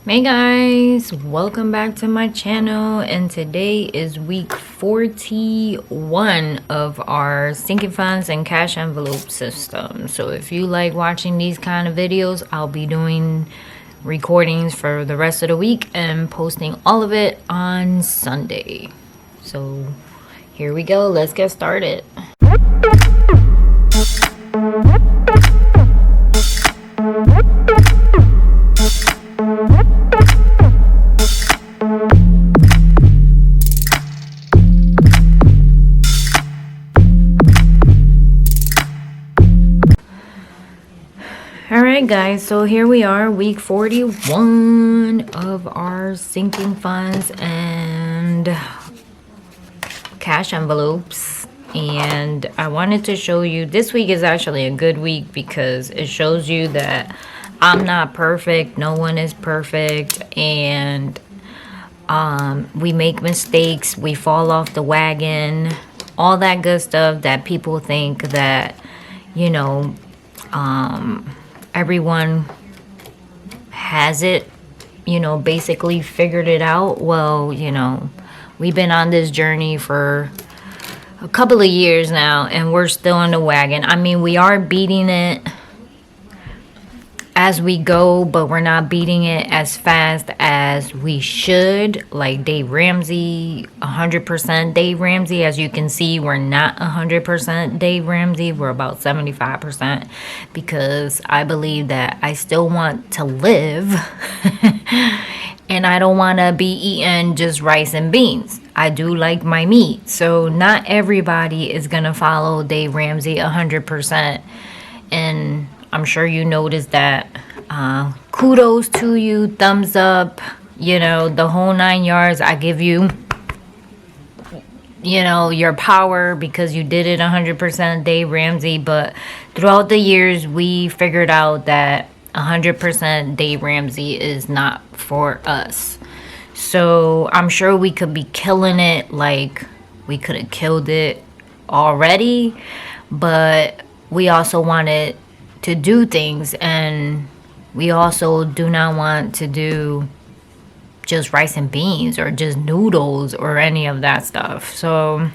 Hey guys, welcome back to my channel, and today is week 41 of our sinking funds and cash envelope system. So if you like watching these kind of videos, I'll be doing recordings for the rest of the week and posting all of it on Sunday. So here we go, let's get started. Alright guys, so here we are, week 41 of our sinking funds and cash envelopes. And I wanted to show you, this week is actually a good week because it shows you that I'm not perfect, no one is perfect, and we make mistakes, we fall off the wagon, all that good stuff that people think that, you know, everyone has it, you know, basically figured it out. Well, you know, we've been on this journey for a couple of years now and we're still in the wagon. I mean, we are beating it as we go, but we're not beating it as fast as we should. Like Dave Ramsey, 100% Dave Ramsey. As you can see, we're not 100% Dave Ramsey. We're about 75% because I believe that I still want to live and I don't want to be eating just rice and beans. I do like my meat. So not everybody is going to follow Dave Ramsey 100%. And I'm sure you noticed that. Kudos to you, thumbs up, you know, the whole 9 yards. I give you, you know, your power because you did it 100% Dave Ramsey. But throughout the years, we figured out that 100% Dave Ramsey is not for us. So I'm sure we could be killing it, like we could have killed it already, but we also wanted to do things, and we also do not want to do just rice and beans or just noodles or any of that stuff. So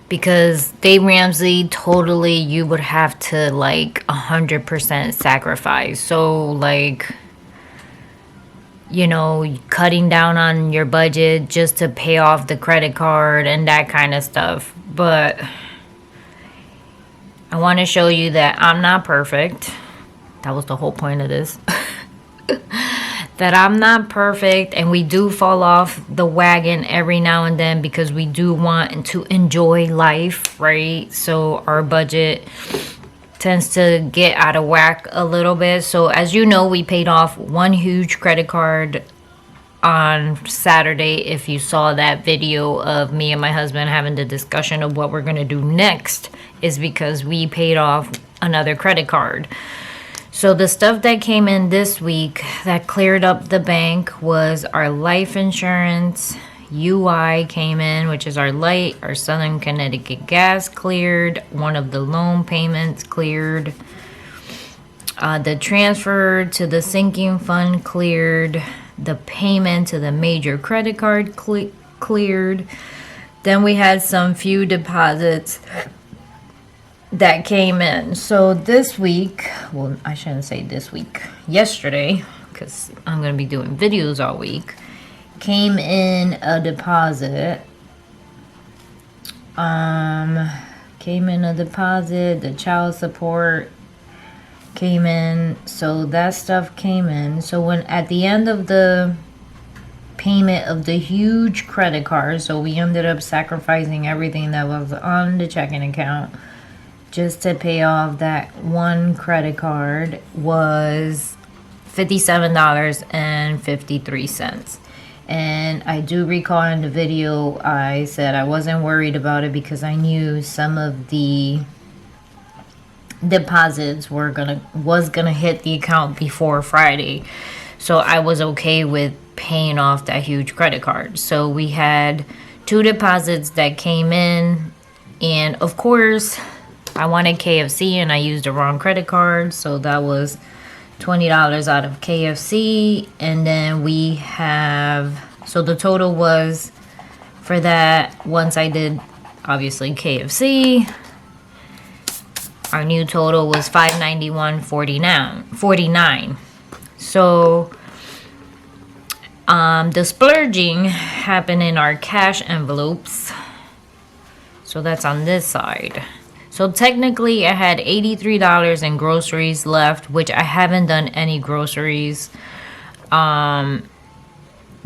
because Dave Ramsey, totally, you would have to like 100% sacrifice. So like, you know, cutting down on your budget just to pay off the credit card and that kind of stuff. But I want to show you that I'm not perfect. That was the whole point of this. That I'm not perfect, and we do fall off the wagon every now and then because we do want to enjoy life, right? So our budget tends to get out of whack a little bit. So as you know, we paid off one huge credit card on Saturday. If you saw that video of me and my husband having the discussion of what we're going to do next, is because we paid off another credit card. So the stuff that came in this week that cleared up the bank was our life insurance. UI came in, which is our light. Our Southern Connecticut gas cleared. One of the loan payments cleared. The transfer to the sinking fund cleared. The payment to the major credit card cleared. Then we had some few deposits that came in. So this week, well, I shouldn't say this week, yesterday, because I'm going to be doing videos all week, came in a deposit. The child support came in. So that stuff came in. So when at the end of the payment of the huge credit card, so we ended up sacrificing everything that was on the checking account just to pay off that one credit card, was $57.53. And I do recall in the video I said I wasn't worried about it because I knew some of the deposits was gonna hit the account before Friday. So I was okay with paying off that huge credit card. So we had 2 deposits that came in, and of course I wanted KFC and I used the wrong credit card, so that was $20 out of KFC, and then we have, so the total was for that, once I did obviously KFC, our new total was $591.49. So the splurging happened in our cash envelopes. So that's on this side. So technically I had $83 in groceries left, which I haven't done any groceries.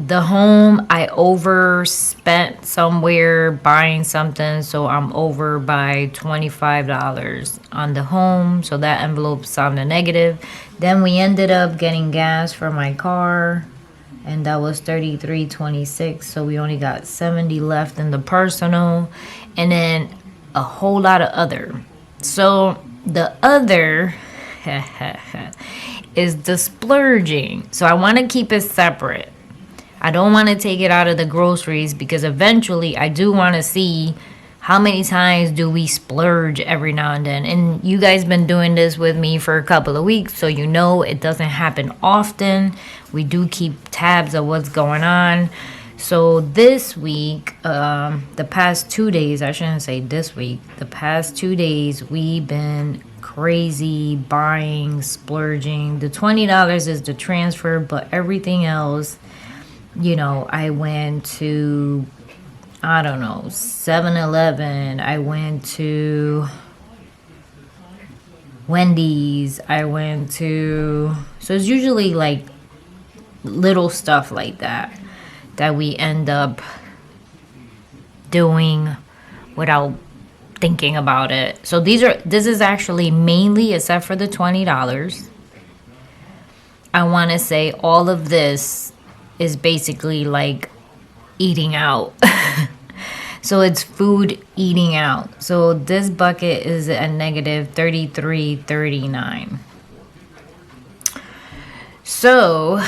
The home, I overspent somewhere buying something, so I'm over by $25 on the home, so that envelope's on the negative. Then we ended up getting gas for my car, and that was $33.26, so we only got $70 left in the personal, and then a whole lot of other. So the other is the splurging. So I want to keep it separate. I don't want to take it out of the groceries, because eventually I do want to see how many times do we splurge every now and then. And you guys been doing this with me for a couple of weeks, so you know it doesn't happen often. We do keep tabs of what's going on. So this week, the past 2 days, I shouldn't say this week, the past 2 days, we've been crazy buying, splurging. The $20 is the transfer, but everything else, you know, I went to, I don't know, 7-Eleven. I went to Wendy's. I went to, so it's usually like little stuff like that we end up doing without thinking about it. So this is actually mainly, except for the $20, I want to say all of this is basically like eating out. So it's food eating out. So this bucket is a negative $33.39. So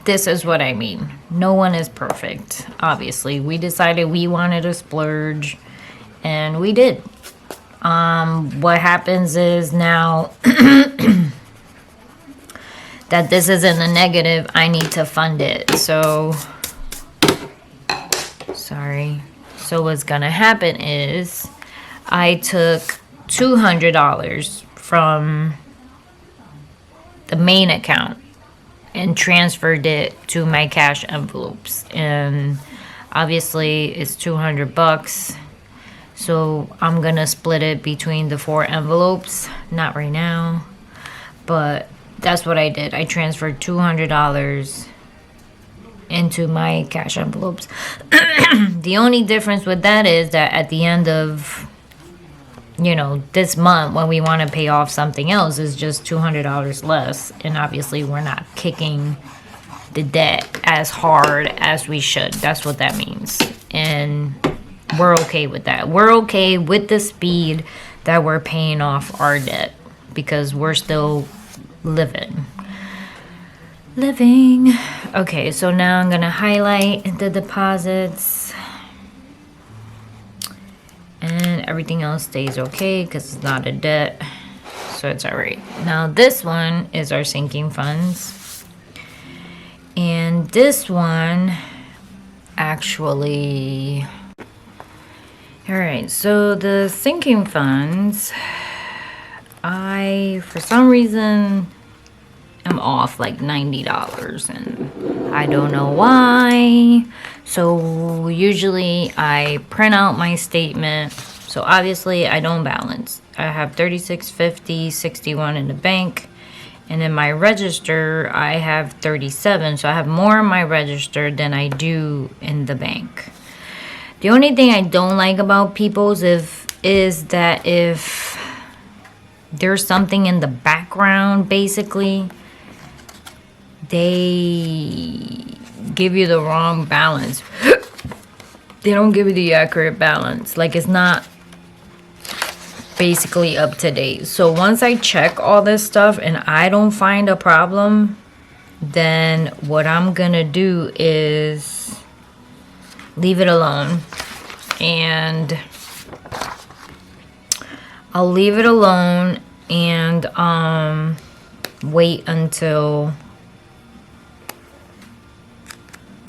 this is what I mean. No one is perfect. Obviously, we decided we wanted to splurge, and we did. What happens is now that this is in the negative, I need to fund it. So, sorry. So what's gonna happen is I took $200 from the main account and transferred it to my cash envelopes, and obviously it's $200. So I'm gonna split it between the 4 envelopes. Not right now, but that's what I did. I transferred $200 into my cash envelopes. The only difference with that is that at the end of, you know, this month, when we want to pay off something else, is just $200 less. And obviously we're not kicking the debt as hard as we should. That's what that means. And we're okay with that. We're okay with the speed that we're paying off our debt, because we're still living. Okay, so now I'm gonna highlight the deposits, and everything else stays okay because it's not a debt, so it's all right. Now this one is our sinking funds, and this one actually, all right, so the sinking funds, I for some reason am off like $90, and I don't know why. So usually I print out my statement. So obviously I don't balance. I have $36.50.61 in the bank, and in my register I have $37. So I have more in my register than I do in the bank. The only thing I don't like about People's is that if there's something in the background, basically they give you the wrong balance. They don't give you the accurate balance. Like, it's not basically up to date. So once I check all this stuff and I don't find a problem, then what I'm gonna do is leave it alone. And I'll leave it alone, and wait until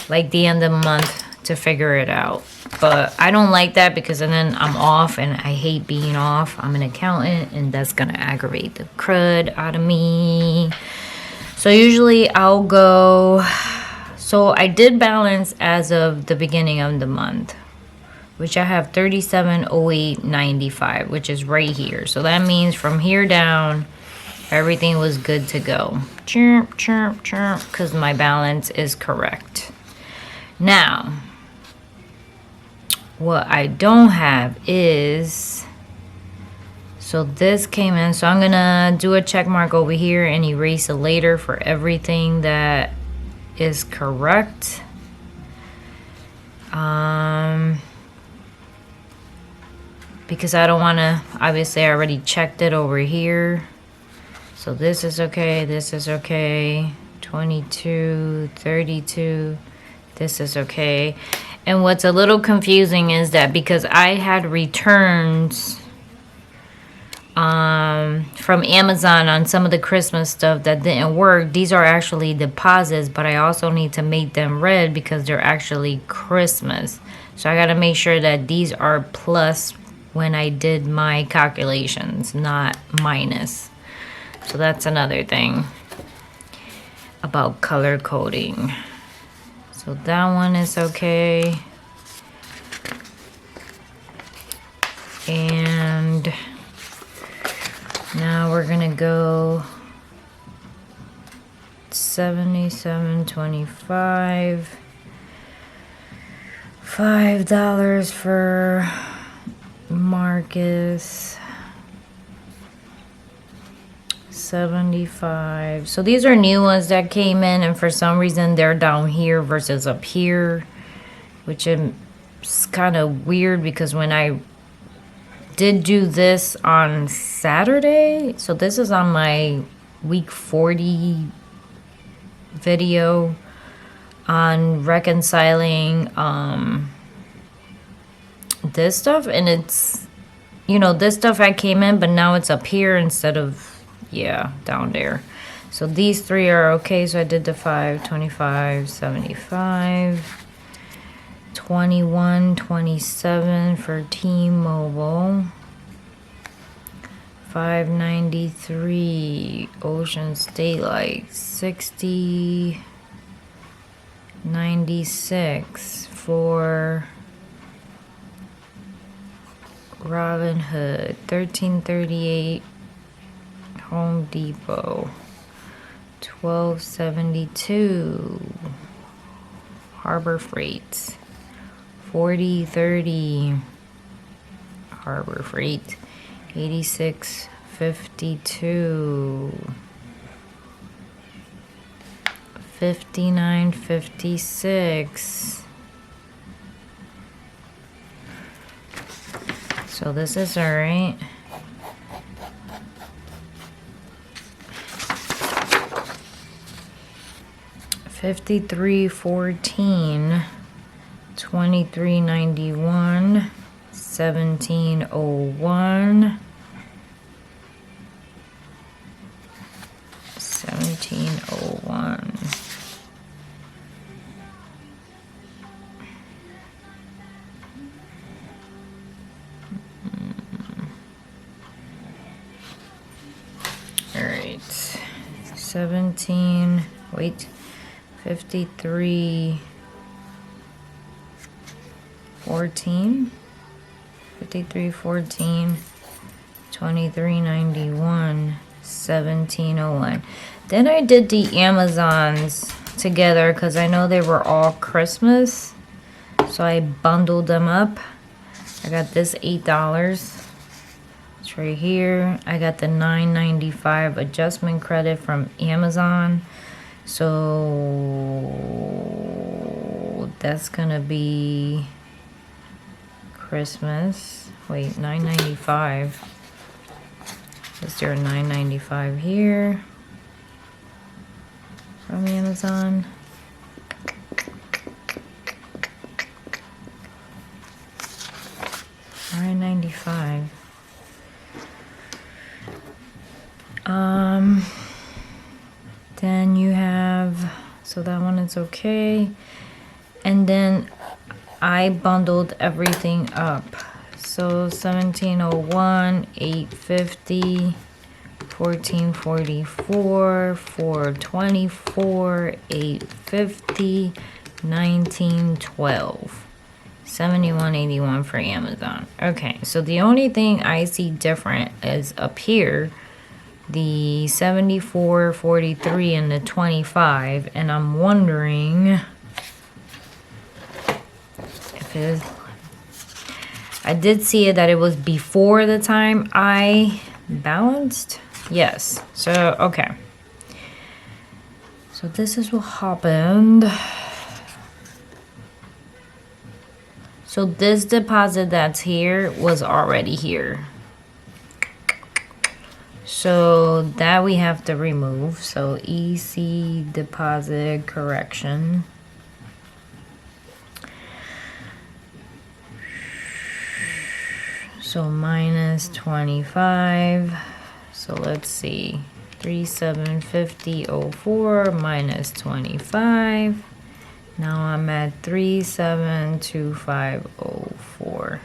like the end of the month to figure it out. But I don't like that because then I'm off, and I hate being off. I'm an accountant, and that's gonna aggravate the crud out of me. So usually I'll go, so I did balance as of the beginning of the month, which I have 3708.95, which is right here. So that means from here down, everything was good to go. Chirp, chirp, chirp, because my balance is correct. Now, what I don't have is, so this came in, so I'm gonna do a check mark over here and erase a later for everything that is correct. Because I don't want to, obviously I already checked it over here. So this is okay, this is okay. 22, 32, this is okay. And what's a little confusing is that because I had returns from Amazon on some of the Christmas stuff that didn't work, these are actually deposits, but I also need to make them red because they're actually Christmas. So I got to make sure that these are plus when I did my calculations, not minus. So that's another thing about color coding. So that one is okay. And now we're gonna go 77.25. $5 for Marcus. 75. So these are new ones that came in, and for some reason they're down here versus up here, which is kind of weird because when I did do this on Saturday, so this is on my week 40 video on reconciling this stuff, and it's, you know, this stuff I came in, but now it's up here instead of, yeah, down there. So these three are okay. So I did the 5, 25, 75, 21, 27 for T-Mobile, 593 Ocean State Light, 60, 96 for Robin Hood, 1338 Home Depot, 1272 Harbor Freight, 4030 Harbor Freight, 8652, 5956. So this is all right. $53.14, $23.91, $17.01, $17.01. All right, 17. Wait. 53.14, 53.14, 23.91, 17.01. Then I did the Amazons together because I know they were all Christmas, so I bundled them up. I got this $8. It's right here. I got the $9.95 adjustment credit from Amazon. So that's gonna be Christmas. Wait, $9.95. Is there a $9.95 here from Amazon? $9.95. Then you have, so that one is okay. And then I bundled everything up. So 1701, 850, 1444, 424, 850, 1912. 71.81 for Amazon. Okay, so the only thing I see different is up here, the 74.43 and the 25, and I'm wondering if it is. I did see it that it was before the time I balanced. Yes. So okay. So this is what happened. So this deposit that's here was already here. So that we have to remove. So EC deposit correction. So minus 25. So let's see. 3750.04 minus 25. Now I'm at 3725.04.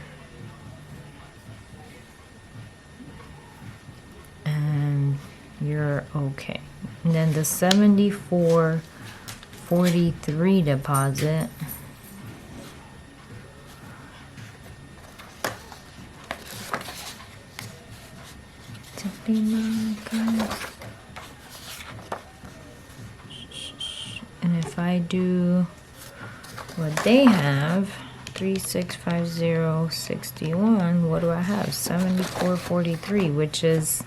And you're okay. And then the 74.43 deposit. And if I do what they have, 3650.61, what do I have? 74.43, which is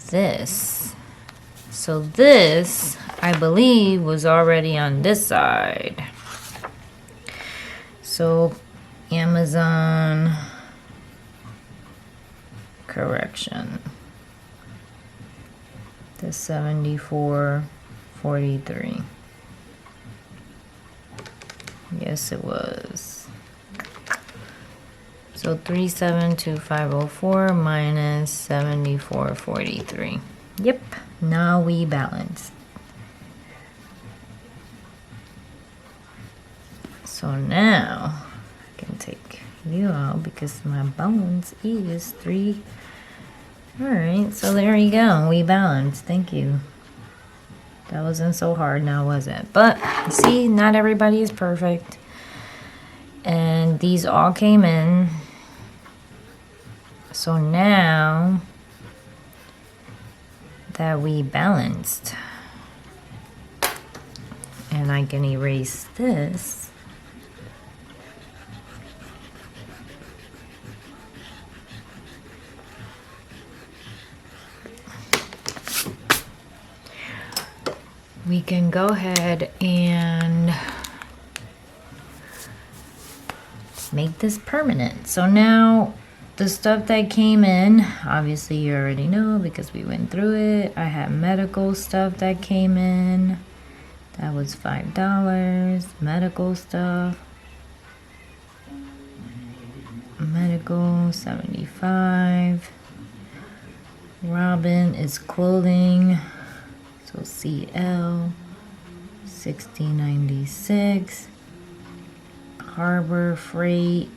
this. So this, I believe, was already on this side. So Amazon correction. The 74.43. Yes, it was. So 3725.04 minus 74.43. Yep, now we balance. So now I can take you out because my balance is 3. Alright, so there you go. We balanced. Thank you. That wasn't so hard now, was it? But, see, not everybody is perfect. And these all came in. So now that we balanced, and I can erase this. We can go ahead and make this permanent. So now the stuff that came in, obviously you already know because we went through it. I had medical stuff that came in. That was $5. Medical stuff. Medical, 75. Robin is clothing. So CL, 6096. Harbor Freight,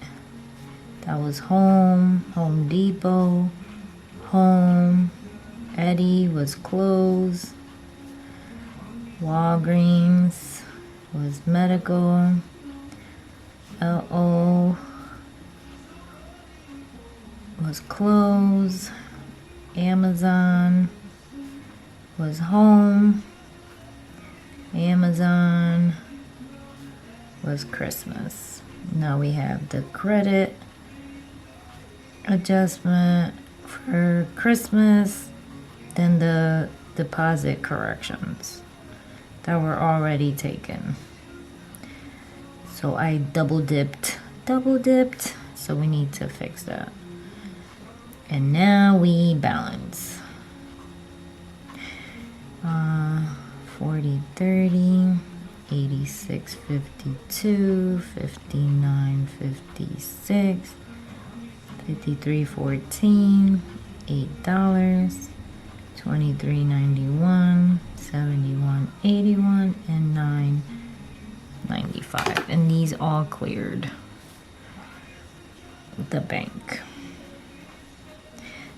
that was Home Depot, Home. Eddie was clothes. Walgreens was medical. LO was clothes. Amazon was home. Amazon was Christmas. Now we have the credit adjustment for Christmas, then the deposit corrections that were already taken. So I double dipped, so we need to fix that. And now we balance. 40.30, 86.52, 59.56, 53.14, $8, $23.91, $71.81, and $9.95. And these all cleared the bank.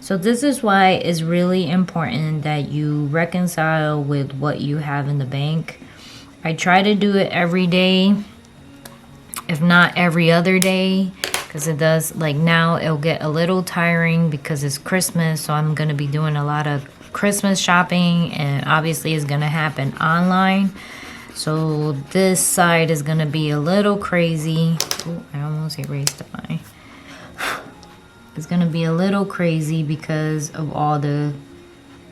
So this is why it's really important that you reconcile with what you have in the bank. I try to do it every day, if not every other day, because it does, like now it'll get a little tiring because it's Christmas, so I'm going to be doing a lot of Christmas shopping, and obviously it's going to happen online. So this side is going to be a little crazy. Ooh, I almost erased my... It's going to be a little crazy because of all the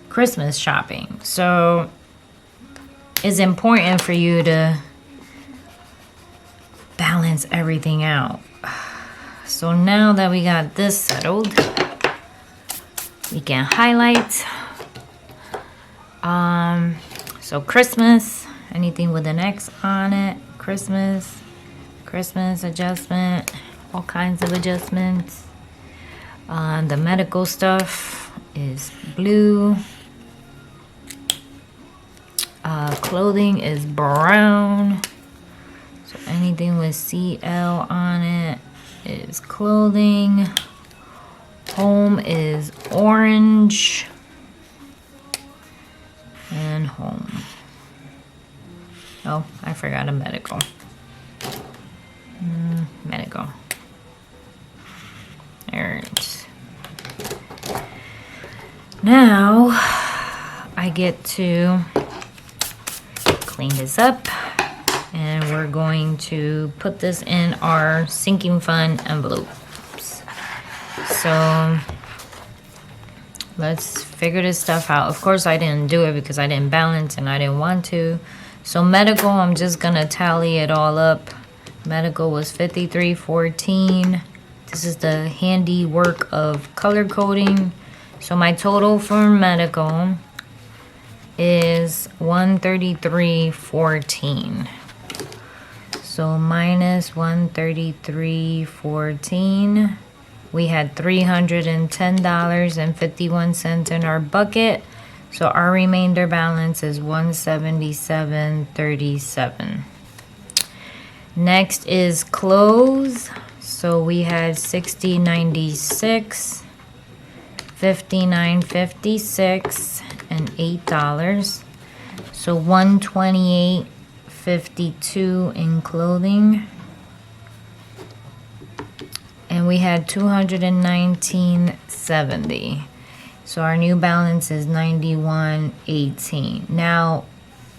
Christmas shopping. So it's important for you to balance everything out. So now that we got this settled, we can highlight. So Christmas, anything with an X on it, Christmas adjustment, all kinds of adjustments. The medical stuff is blue. Clothing is brown. So anything with CL on it is clothing. Home is orange. And home. Oh, I forgot a medical. Medical. Alright. Now I get to clean this up, and we're going to put this in our sinking fund envelopes. So let's figure this stuff out. Of course I didn't do it because I didn't balance and I didn't want to. So medical, I'm just gonna tally it all up. Medical was $53.14. This is the handy work of color coding. So my total for medical is $133.14. So minus $133.14. We had $310.51 in our bucket. So our remainder balance is $177.37. Next is clothes. So we had $60.96, $59.56, and $8. So $128.52 in clothing. And we had $219.70. So our new balance is $91.18. Now,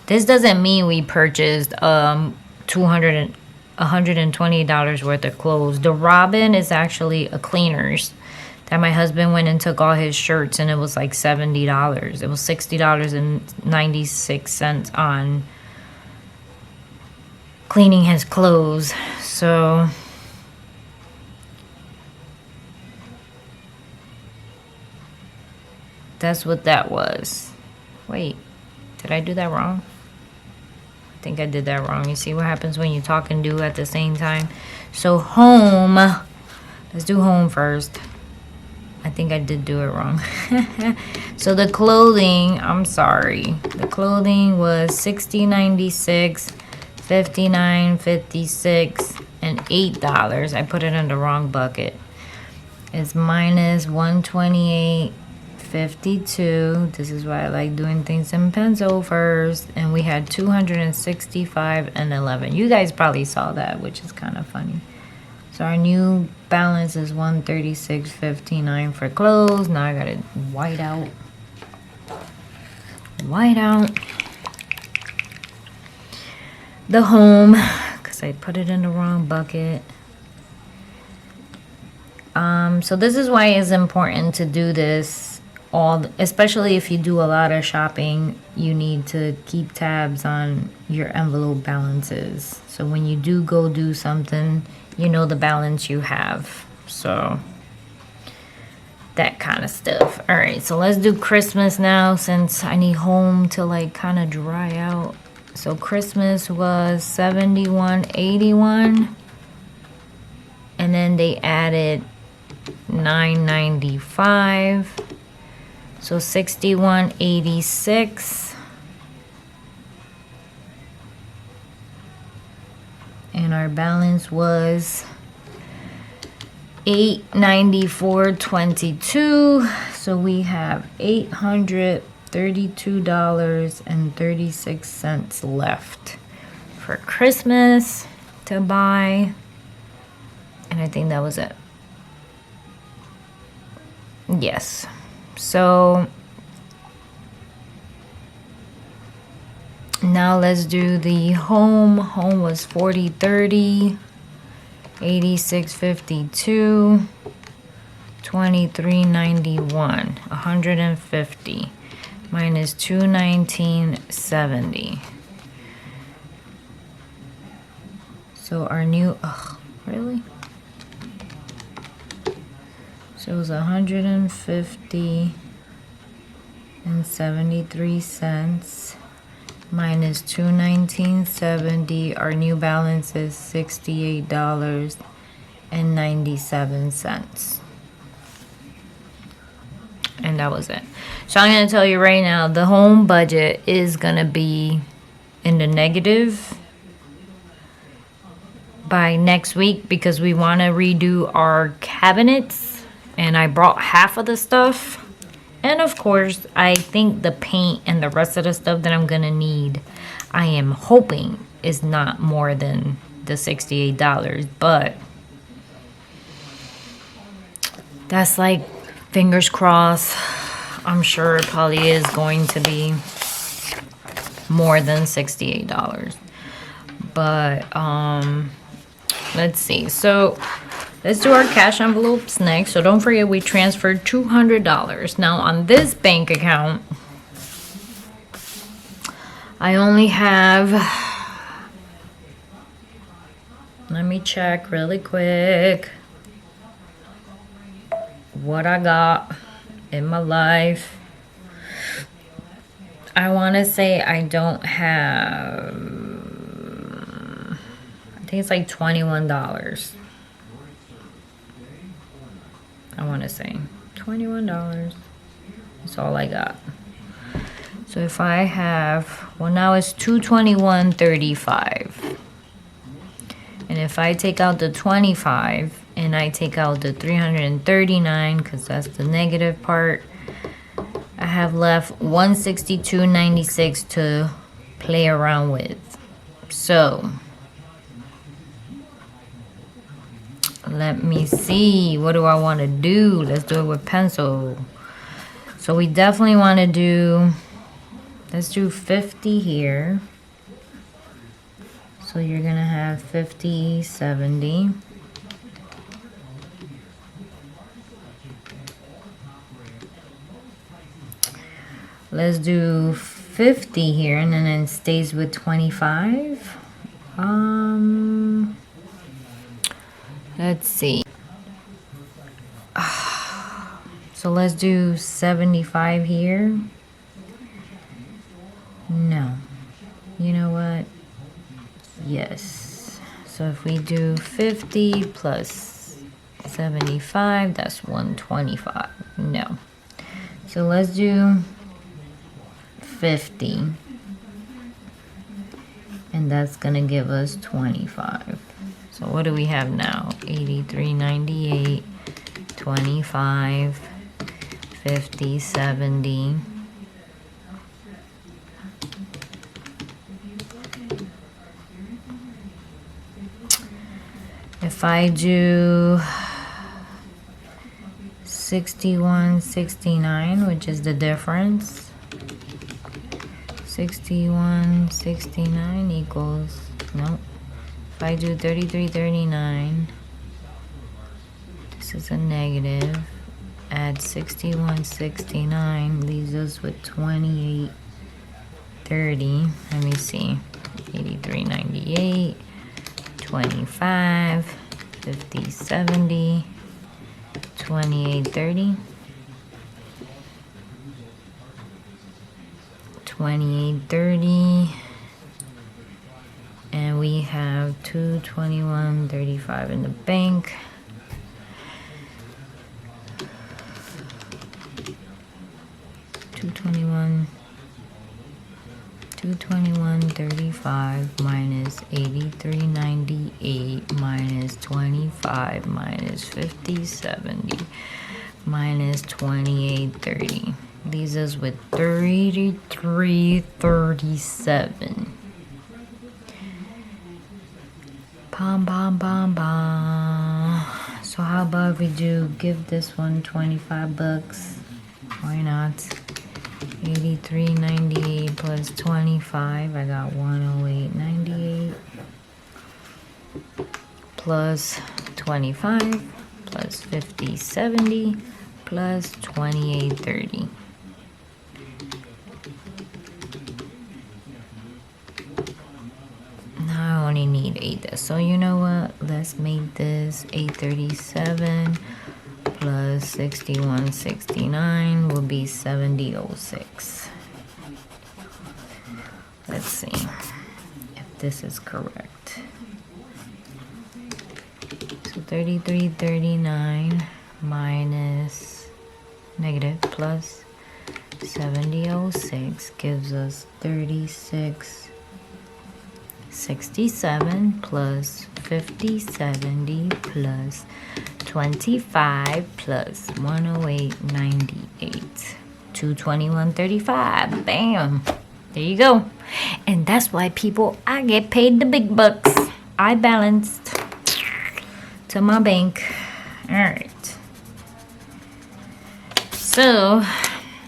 this doesn't mean we purchased $120 worth of clothes. The Robin is actually a cleaner's that my husband went and took all his shirts, and it was like $70. It was $60.96 on cleaning his clothes. So that's what that was. Wait, did I do that wrong? I think I did that wrong. You see what happens when you talk and do at the same time? So home, let's do home first. I think I did do it wrong. So the clothing, I'm sorry. The clothing was $60.96, $59.56, and $8. I put it in the wrong bucket. It's minus $128.52. This is why I like doing things in pencil first. And we had $265.11. You guys probably saw that, which is kind of funny. So our new balance is $136.59 for clothes. Now I got it white out. White out. The home, because I put it in the wrong bucket. So this is why it's important to do this especially if you do a lot of shopping. You need to keep tabs on your envelope balances. So when you do go do something, you know the balance you have. So that kind of stuff. All right, so let's do Christmas now, since I need home to like kind of dry out. So Christmas was $71.81, and then they added $9.95. So 61.86. And our balance was $894.22. So we have $832.36 left for Christmas to buy. And I think that was it. Yes. So now let's do the home. Home was 40.30, 86.52, 23.91, 150 minus 219.70. So our new, really? So it was 150.73 minus 219.70. Our new balance is $68.97. And that was it. So I'm going to tell you right now, the home budget is going to be in the negative by next week because we want to redo our cabinets. And I brought half of the stuff. And of course, I think the paint and the rest of the stuff that I'm going to need, I am hoping is not more than the $68. But that's like, fingers crossed. I'm sure it probably is going to be more than $68. But, let's see. So let's do our cash envelopes next. So don't forget we transferred $200. Now on this bank account, I only have, let me check really quick what I got in my life. I want to say I don't have, I think it's like $21. I want to say $21. That's all I got. So if I have, well, now it's $221.35. And if I take out the 25 and I take out the 339, because that's the negative part, I have left 162.96 to play around with. So let me see. What do I want to do? Let's do it with pencil. So we definitely want to do, let's do 50 here. So you're going to have 50, 70. Let's do 50 here and then it stays with 25. Let's see. So let's do 75 here. No. You know what? Yes. So if we do 50 plus 75, that's 125. No. So let's do 50. And that's going to give us 25. So what do we have now? 83.98, 25, 50, 70. If I do 61.69, which is the difference, 61.69 equals, nope. If I do 33.39, this is a negative. Add 61.69 leaves us with 28.30. Let me see. 83.98, 25, 50, 70, 28.30. 28.30, and we have 221.35 in the bank. 221.35 minus 83.98 minus 25 minus 50.70 minus 28.30 leaves us with 33.37. Bam, bam, bam, bam. So how about if we do give this one 25 bucks? Why not? 83.98 plus 25. I got 108.98 plus 25 plus 50.70 plus 28.30. Now I only need 8. So you know what? Let's make this 837 plus 6169 will be 70.06. Let's see if this is correct. So 33.39 minus negative plus 70.06 gives us 36.67 plus 50.70 plus 25 plus 108.98. 221.35. Bam. There you go. And that's why, people, I get paid the big bucks. I balanced to my bank. All right. So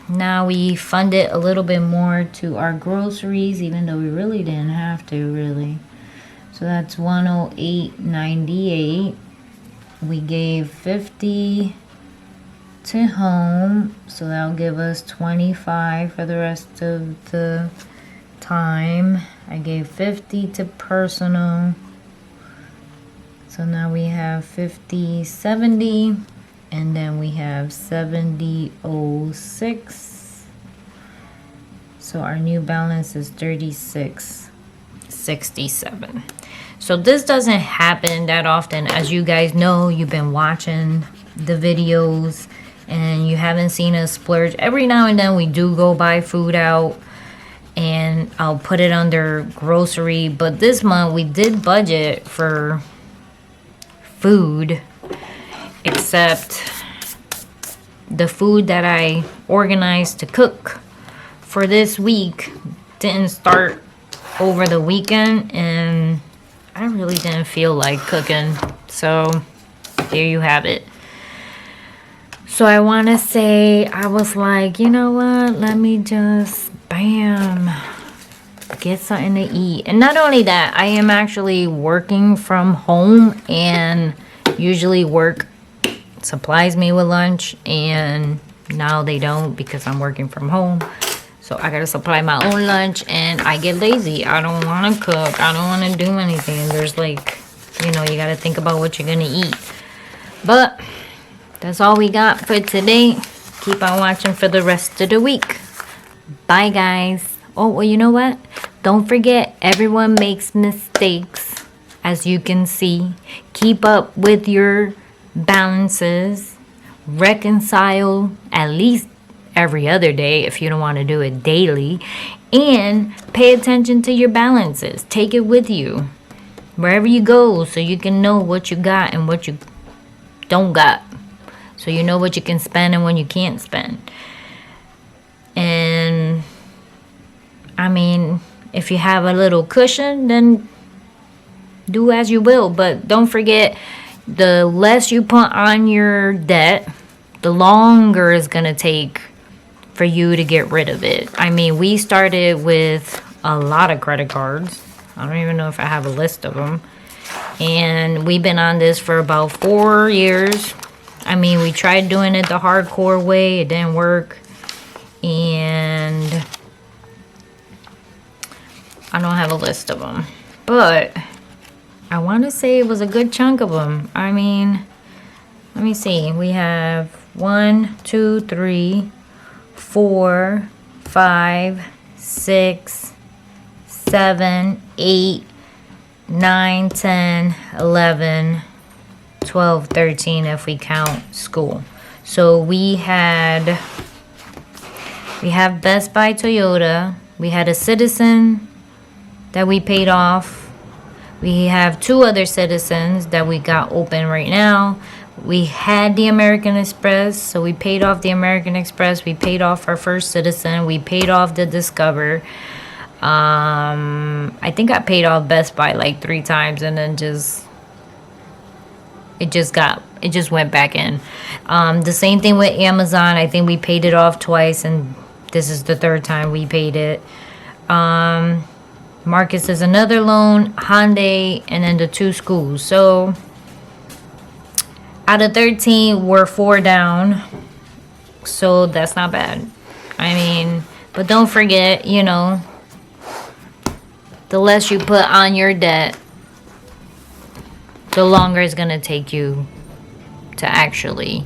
now we funded a little bit more to our groceries, even though we really didn't have to, really. So that's 108.98. We gave 50 to home, so that'll give us 25 for the rest of the time. I gave 50 to personal, so now we have 50.70, and then we have 70.06. So our new balance is 36.67. So this doesn't happen that often. As you guys know, you've been watching the videos and you haven't seen us splurge. Every now and then we do go buy food out, and I'll put it under grocery. But this month we did budget for food, except the food that I organized to cook for this week didn't start over the weekend, and I really didn't feel like cooking. So there you have it. So I want to say, I was like, you know what, let me just bam, get something to eat. And not only that, I am actually working from home, and usually work supplies me with lunch, and now they don't because I'm working from home. So I gotta supply my own lunch, and I get lazy. I don't want to cook. I don't want to do anything. There's like, you know, you gotta think about what you're gonna eat. But that's all we got for today. Keep on watching for the rest of the week. Bye, guys. Oh, well, you know what? Don't forget, everyone makes mistakes, as you can see. Keep up with your balances. Reconcile at least every other day if you don't want to do it daily. And pay attention to your balances. Take it with you wherever you go, so you can know what you got and what you don't got. So you know what you can spend and when you can't spend. And I mean, if you have a little cushion, then do as you will. But don't forget, the less you put on your debt, the longer it's going to take for you to get rid of it. I mean, we started with a lot of credit cards. I don't even know if I have a list of them. And we've been on this for about 4 years. I mean, we tried doing it the hardcore way. It didn't work. And I don't have a list of them. But I want to say it was a good chunk of them. I mean, let me see. We have 1, 2, 3, 4, 5, 6, 7, 8, 9, 10, 11, 12, 13 if we count school. So we had We have Best Buy Toyota. We had a Citizen that we paid off. We have 2 other Citizens that we got open right now. We had the American Express, so we paid off the American Express. We paid off our first Citizen. We paid off the Discover. I think I paid off Best Buy like 3 times, and then it just went back in. The same thing with Amazon. I think we paid it off twice, and this is the 3rd time we paid it. Marcus is another loan, Hyundai, and then the 2 schools. So out of 13, we're 4 down. So that's not bad. I mean, but don't forget, you know, the less you put on your debt, the longer it's going to take you to actually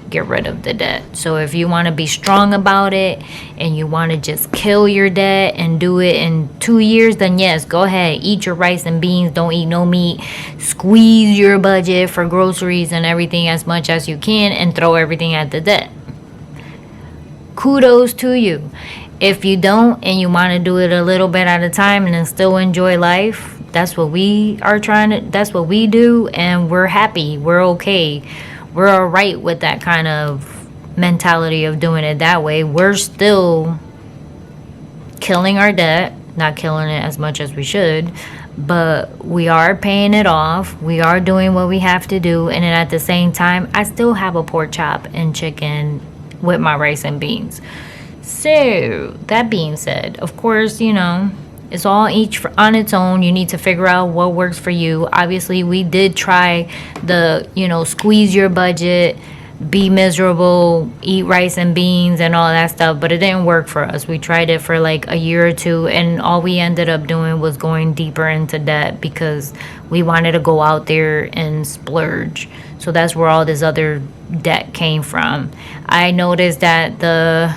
get rid of the debt. So if you want to be strong about it and you want to just kill your debt and do it in 2 years, then yes, go ahead, eat your rice and beans, don't eat no meat, squeeze your budget for groceries and everything as much as you can, and throw everything at the debt. Kudos to you. If you don't and you want to do it a little bit at a time and then still enjoy life, that's what we are that's what we do, and we're happy, we're okay. We're all right with that kind of mentality of doing it that way. We're still killing our debt, not killing it as much as we should, but we are paying it off. We are doing what we have to do, and then at the same time, I still have a pork chop and chicken with my rice and beans. So that being said, of course, you know, it's all each on its own. You need to figure out what works for you. Obviously, we did try the, you know, squeeze your budget, be miserable, eat rice and beans and all that stuff, but it didn't work for us. We tried it for like a year or 2, and all we ended up doing was going deeper into debt because we wanted to go out there and splurge. So that's where all this other debt came from. I noticed that the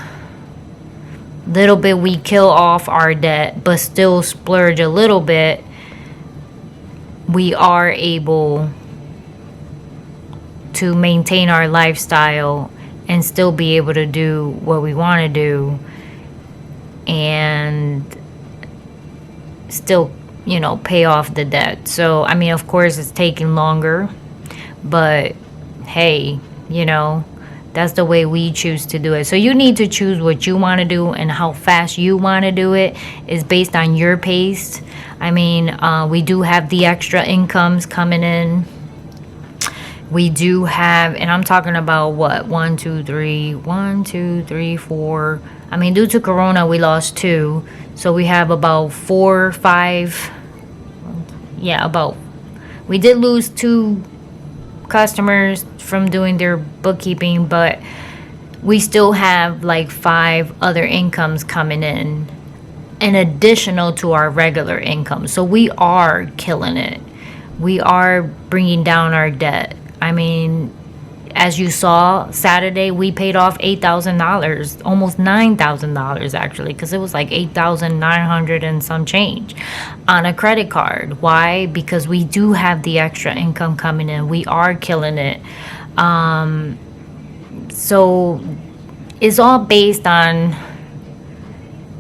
little bit we kill off our debt but still splurge a little bit, we are able to maintain our lifestyle and still be able to do what we want to do and still, you know, pay off the debt. So I mean, of course it's taking longer, but hey, you know, that's the way we choose to do it. So you need to choose what you want to do, and how fast you want to do it is based on your pace. I mean, we do have the extra incomes coming in. We do have, and I'm talking about what, 1, 2, 3, 4. I mean, due to Corona, we lost 2. So we have about 4, 5. Yeah, we did lose 2 customers from doing their bookkeeping, but we still have like 5 other incomes coming in additional to our regular income. So we are killing it. We are bringing down our debt. I mean, as you saw, Saturday we paid off $8,000, almost $9,000 actually, because it was like $8,900 and some change on a credit card. Why? Because we do have the extra income coming in. We are killing it. So it's all based on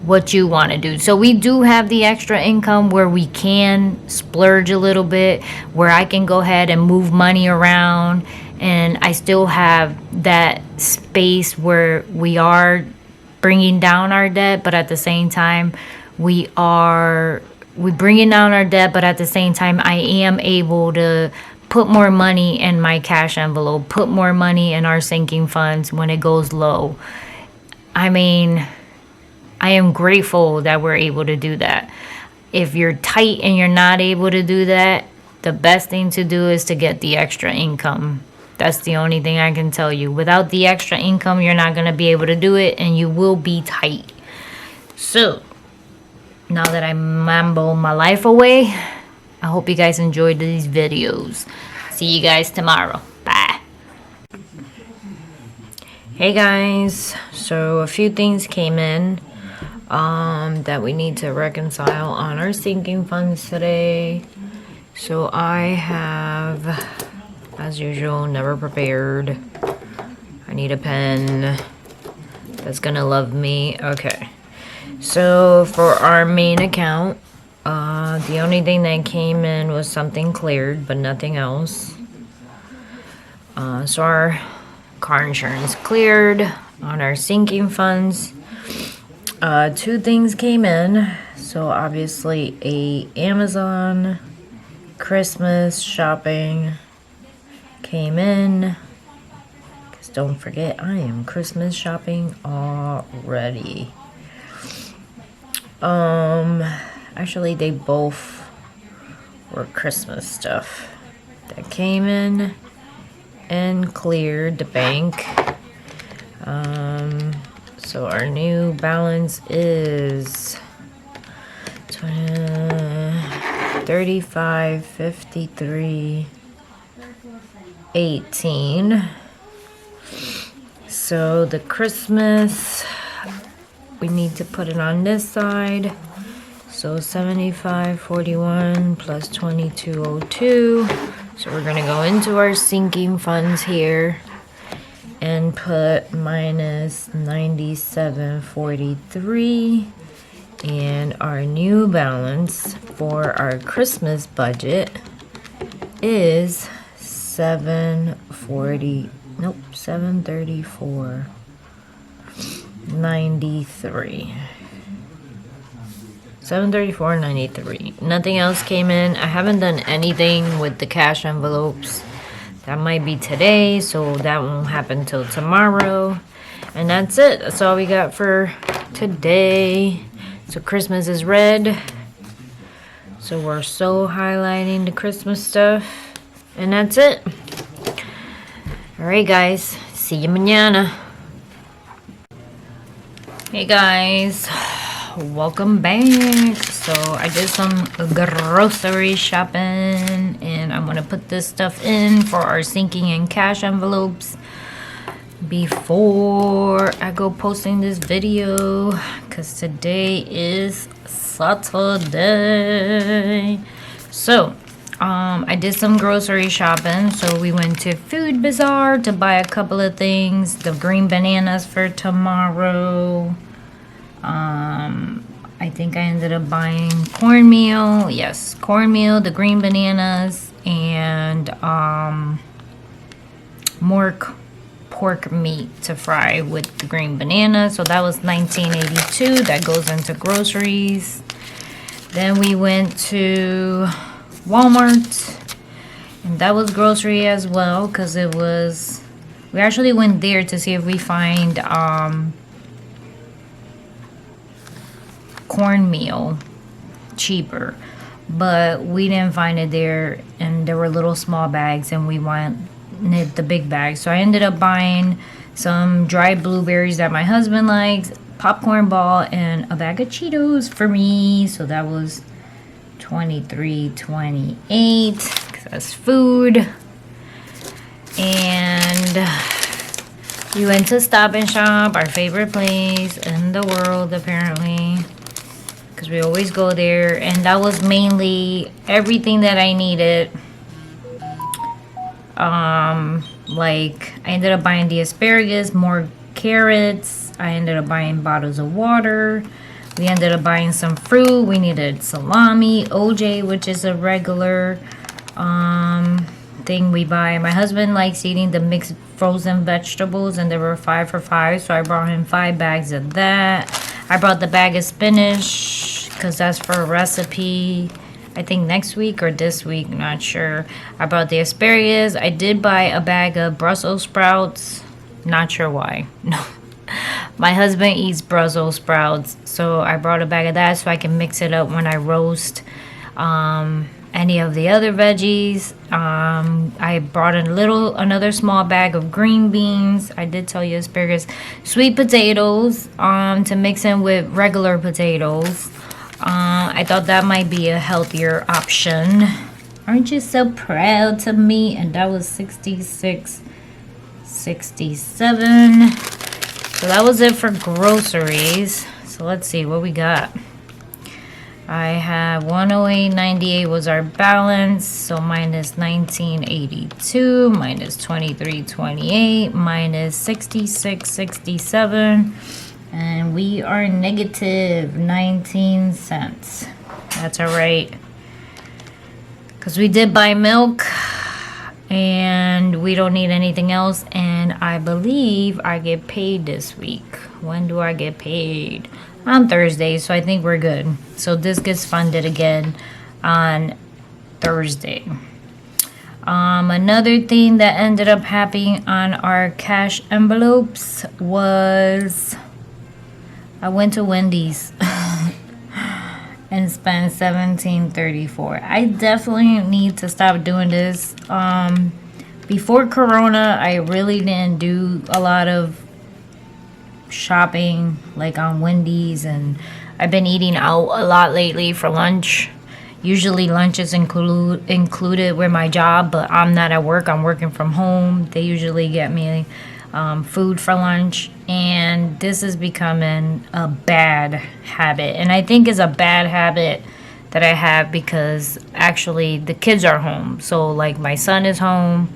what you want to do. So we do have the extra income where we can splurge a little bit, where I can go ahead and move money around, and I still have that space where we are bringing down our debt, but at the same time we're bringing down our debt, but at the same time I am able to put more money in my cash envelope, put more money in our sinking funds when it goes low. I mean, I am grateful that we're able to do that. If you're tight and you're not able to do that, the best thing to do is to get the extra income. That's the only thing I can tell you. Without the extra income, you're not going to be able to do it, and you will be tight. So, now that I mambo my life away, I hope you guys enjoyed these videos. See you guys tomorrow. Bye. Hey guys, so a few things came in that we need to reconcile on our sinking funds today. So I have, as usual, never prepared. I need a pen. that's gonna love me. Okay. So for our main account, the only thing that came in was something cleared, but nothing else. So our car insurance cleared. On our sinking funds, 2 things came in. So obviously a Amazon Christmas shopping came in. Because don't forget, I am Christmas shopping already. Actually they both were Christmas stuff that came in and cleared the bank. So our new balance is 35.53.18. So the Christmas, we need to put it on this side. So 75.41 plus 22.02. So we're gonna go into our sinking funds here and put minus 97.43, and our new balance for our Christmas budget is 734.93. 734.93. Nothing else came in. I haven't done anything with the cash envelopes. That might be today, so that won't happen till tomorrow. And that's it. That's all we got for today. So Christmas is red. So we're so highlighting the Christmas stuff. And that's it. Alright guys. See you mañana. Hey guys. Welcome back. So I did some grocery shopping, and I'm gonna put this stuff in for our sinking and cash envelopes before I go posting this video, because today is Saturday. So I did some grocery shopping. So we went to Food Bazaar to buy a couple of things. The green bananas for tomorrow. I think I ended up buying cornmeal. Yes, cornmeal, the green bananas, and more pork meat to fry with the green banana. So that was $19.82. That goes into groceries. Then we went to Walmart, and that was grocery as well, because it was, we actually went there to see if we find cornmeal cheaper, but we didn't find it there, and there were little small bags, and we wanted the big bag. So I ended up buying some dried blueberries that my husband likes, popcorn ball, and a bag of Cheetos for me. So that was $23.28, because that's food. And we went to Stop and Shop, our favorite place in the world apparently, because we always go there. And that was mainly everything that I needed. Like I ended up buying the asparagus, more carrots. I ended up buying bottles of water. We ended up buying some fruit. We needed salami, OJ, which is a regular thing we buy. My husband likes eating the mixed frozen vegetables, and there were 5 for $5, so I brought him 5 bags of that. I brought the bag of spinach because that's for a recipe, I think next week or this week, not sure. I brought the asparagus. I did buy a bag of Brussels sprouts, not sure why. No, my husband eats Brussels sprouts, so I brought a bag of that so I can mix it up when I roast any of the other veggies. I brought another small bag of green beans. I did tell you asparagus. Sweet potatoes to mix in with regular potatoes. I thought that might be a healthier option. Aren't you so proud to me? And that was $66.67. So that was it for groceries. So let's see what we got. I have 108.98 was our balance, so minus 19.82 minus 23.28 minus 66.67, and we are negative 19 cents. That's all right, because we did buy milk and we don't need anything else, and I believe I get paid this week. When do I get paid? On Thursday, so I think we're good. So this gets funded again on Thursday. Another thing that ended up happening on our cash envelopes was I went to Wendy's and spent $17.34. I definitely need to stop doing this. Before Corona, I really didn't do a lot of shopping like on Wendy's, and I've been eating out a lot lately for lunch. Usually lunch is included with my job, but I'm not at work. I'm working from home. They usually get me food for lunch, and this is becoming a bad habit. And I think it's a bad habit that I have because actually the kids are home. So like my son is home.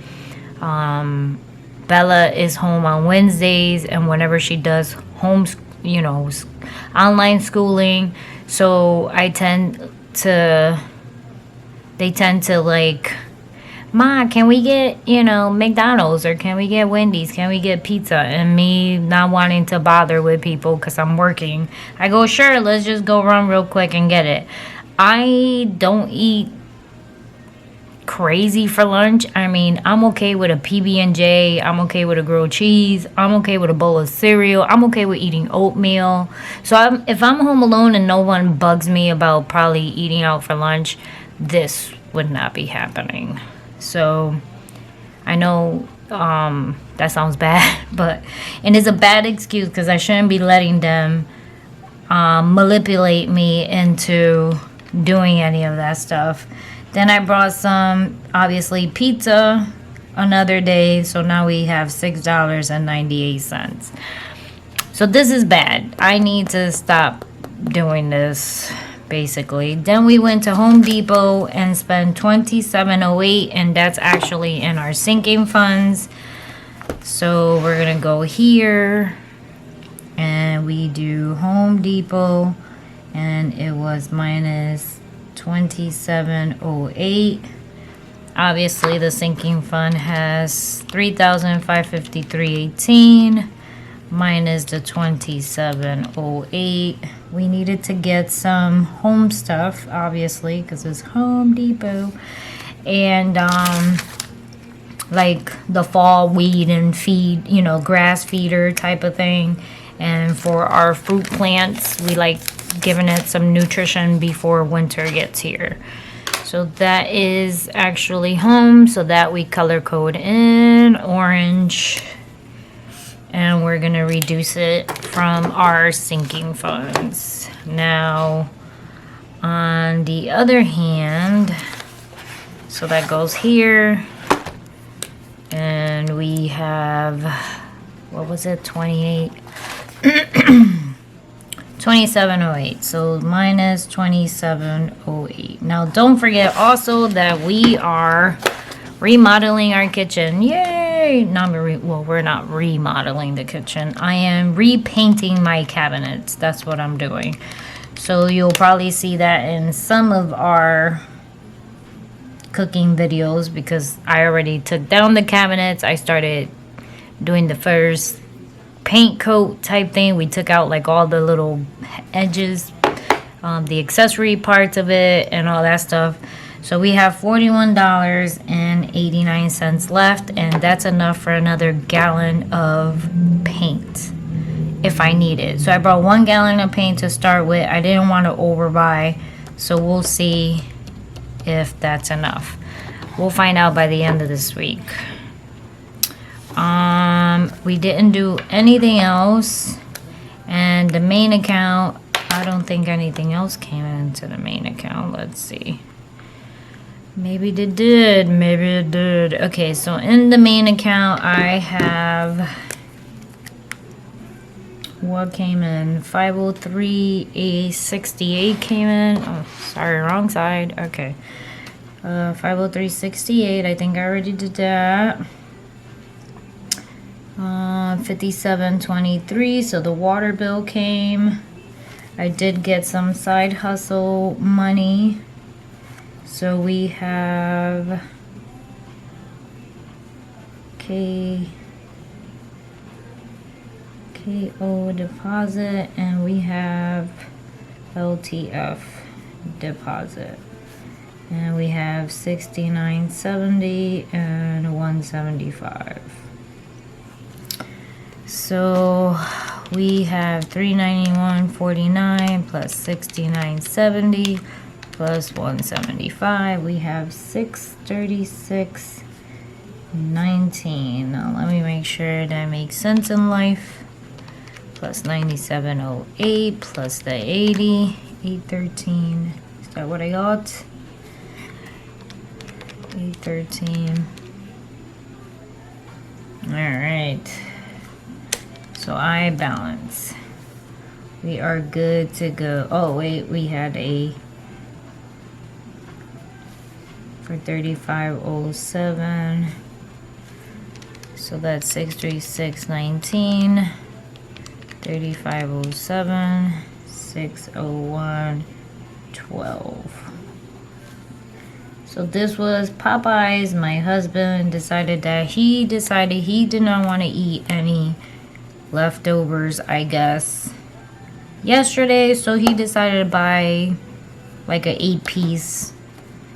Bela is home on Wednesdays, and whenever she does online schooling, so they tend to like, Ma, can we get, McDonald's, or can we get Wendy's? Can we get pizza? And me not wanting to bother with people because I'm working, I go, sure, let's just go run real quick and get it. I don't eat crazy for lunch. I mean, I'm okay with a PB&J. I'm okay with a grilled cheese. I'm okay with a bowl of cereal. I'm okay with eating oatmeal. So if I'm home alone and no one bugs me about probably eating out for lunch, this would not be happening. So I know that sounds bad, and it's a bad excuse because I shouldn't be letting them manipulate me into doing any of that stuff. Then I brought some, obviously, pizza another day. So now we have $6.98. So this is bad. I need to stop doing this, basically. Then we went to Home Depot and spent $27.08. And that's actually in our sinking funds. So we're going to go here. And we do Home Depot. And it was minus $27.08. Obviously the sinking fund has $3,553.18 minus the $27.08. We needed to get some home stuff, obviously, because it's Home Depot, and like the fall weed and feed, grass feeder type of thing. And for our fruit plants, we like giving it some nutrition before winter gets here. So that is actually home, so that we color code in orange, and we're gonna reduce it from our sinking funds. Now on the other hand, so that goes here, and we have, what was it, 27.08. So minus 27.08. Now don't forget also that we are remodeling our kitchen. Yay! We're not remodeling the kitchen. I am repainting my cabinets. That's what I'm doing. So you'll probably see that in some of our cooking videos, because I already took down the cabinets. I started doing the first paint coat type thing. We took out like all the little edges, the accessory parts of it and all that stuff. So we have $41.89 left, and that's enough for another gallon of paint if I need it. So I brought 1 gallon of paint to start with. I didn't want to overbuy, so we'll see if that's enough. We'll find out by the end of this week. We didn't do anything else, and the main account, I don't think anything else came into the main account. Let's see. Maybe it did. Maybe it did. Okay, so in the main account, I have $1 what came in? 503, a 68 came in. Oh, sorry, wrong side. Okay. 503.68. I think I already did that. 57.23. So the water bill came. I did get some side hustle money. So we have KO deposit, and we have LTF deposit, and we have 69.70 and 175. So we have 391.49 plus 69.70 plus 175. We have 636.19. Now let me make sure that makes sense in life. Plus 97.08 plus the 80, 813. Is that what I got? 813. All right. So I balance. We are good to go. Oh wait, we had a for 35.07. So that's 636.19. 35.07, 601.12. So this was Popeyes. My husband decided he did not want to eat any leftovers, I guess, yesterday. So he decided to buy like a 8-piece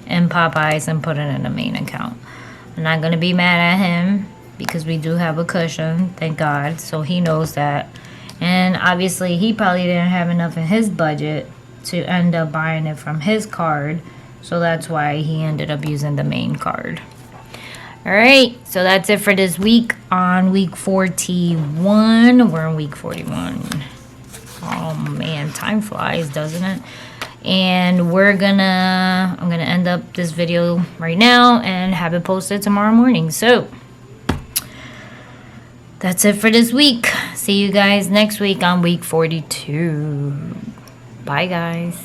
in Popeyes and put it in the main account. I'm not going to be mad at him because we do have a cushion, thank God. So he knows that. And obviously he probably didn't have enough in his budget to end up buying it from his card. So that's why he ended up using the main card. Alright, so that's it for this week on week 41. We're in week 41. Oh man, time flies, doesn't it? And I'm gonna end up this video right now and have it posted tomorrow morning. So that's it for this week. See you guys next week on week 42. Bye, guys.